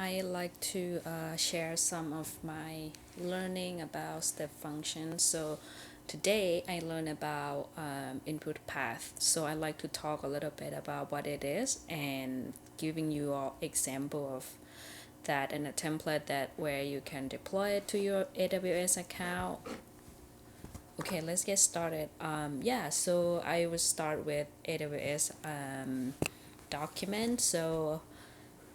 I like to share some of my learning about step functions. So today I learned about input path. So I like to talk a little bit about what it is and giving you all example of that and a template that where you can deploy it to your AWS account. Okay, let's get started. So I will start with AWS document. So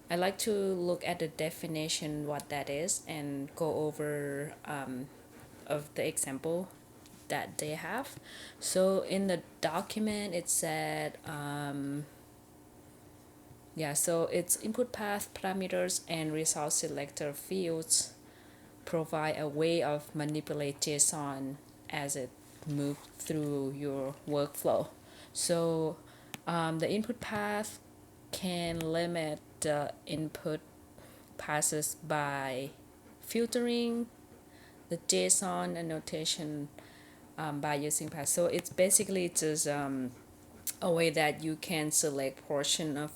I like to look at the definition, what that is, and go over of the example that they have. So in the document, it said, so it's input path parameters and result selector fields provide a way of manipulate JSON as it moves through your workflow. So the input path can limit the input passes by filtering the JSON annotation by using path. So it's basically just a way that you can select portion of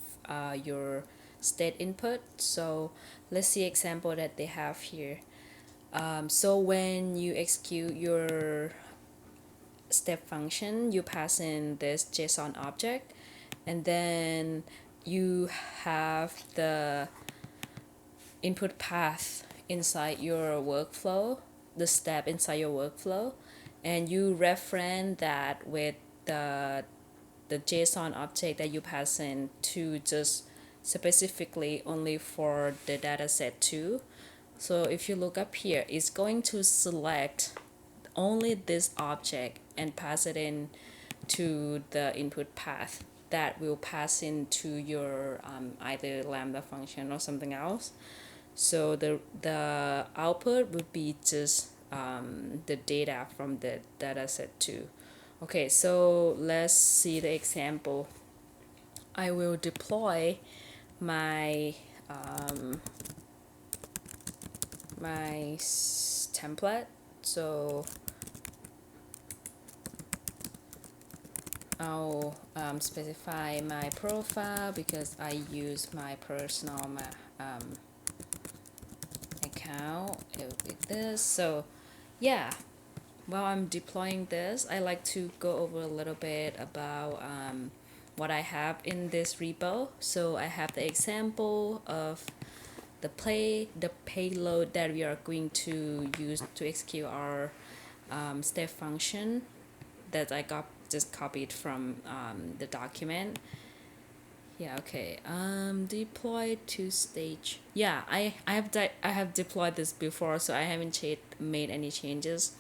your state input. So let's see example that they have here. So when you execute your step function, you pass in this JSON object, and then you have the input path inside your workflow, the step inside your workflow, and you reference that with the JSON object that you pass in to just specifically only for the dataset 2. So if you look up here, it's going to select only this object and pass it in to the input path that will pass into your either Lambda function or something else. So the output would be just the data from the dataset 2. Okay, so let's see the example. I will deploy my template. So I'll specify my profile because I use my personal account with this. So yeah, while I'm deploying this, I like to go over a little bit about what I have in this repo. So I have the example of the payload that we are going to use to execute our step function that I just copied from the document. Yeah, okay. Deploy to stage. Yeah, I have deployed this before, so I haven't made any changes.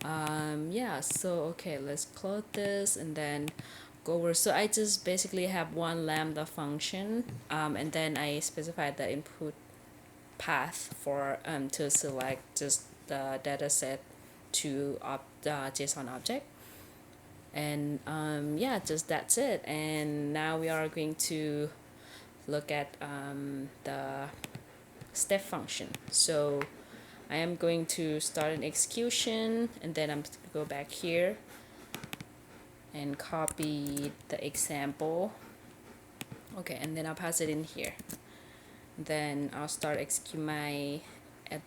So okay, let's close this and then go over. So I just basically have one Lambda function, and then I specified the input path for to select just the dataset to the JSON object. And just that's it. And now we are going to look at the step function. So I am going to start an execution, and then I'm going to go back here and copy the example. Okay, and then I'll pass it in here. Then I'll start the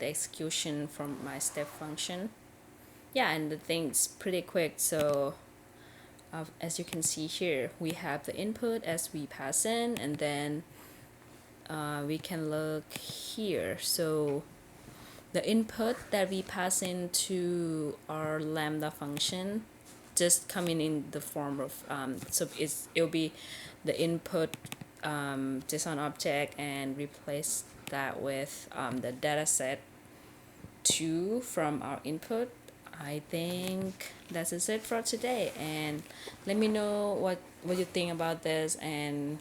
execution from my step function. Yeah, and the thing's pretty quick. So as you can see here, we have the input as we pass in, and then we can look here. So the input that we pass into our Lambda function just coming in the form of it'll be the input JSON object, and replace that with the dataset 2 from our input. I think that's it for today, and let me know what you think about this, and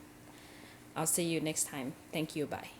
I'll see you next time. Thank you. Bye.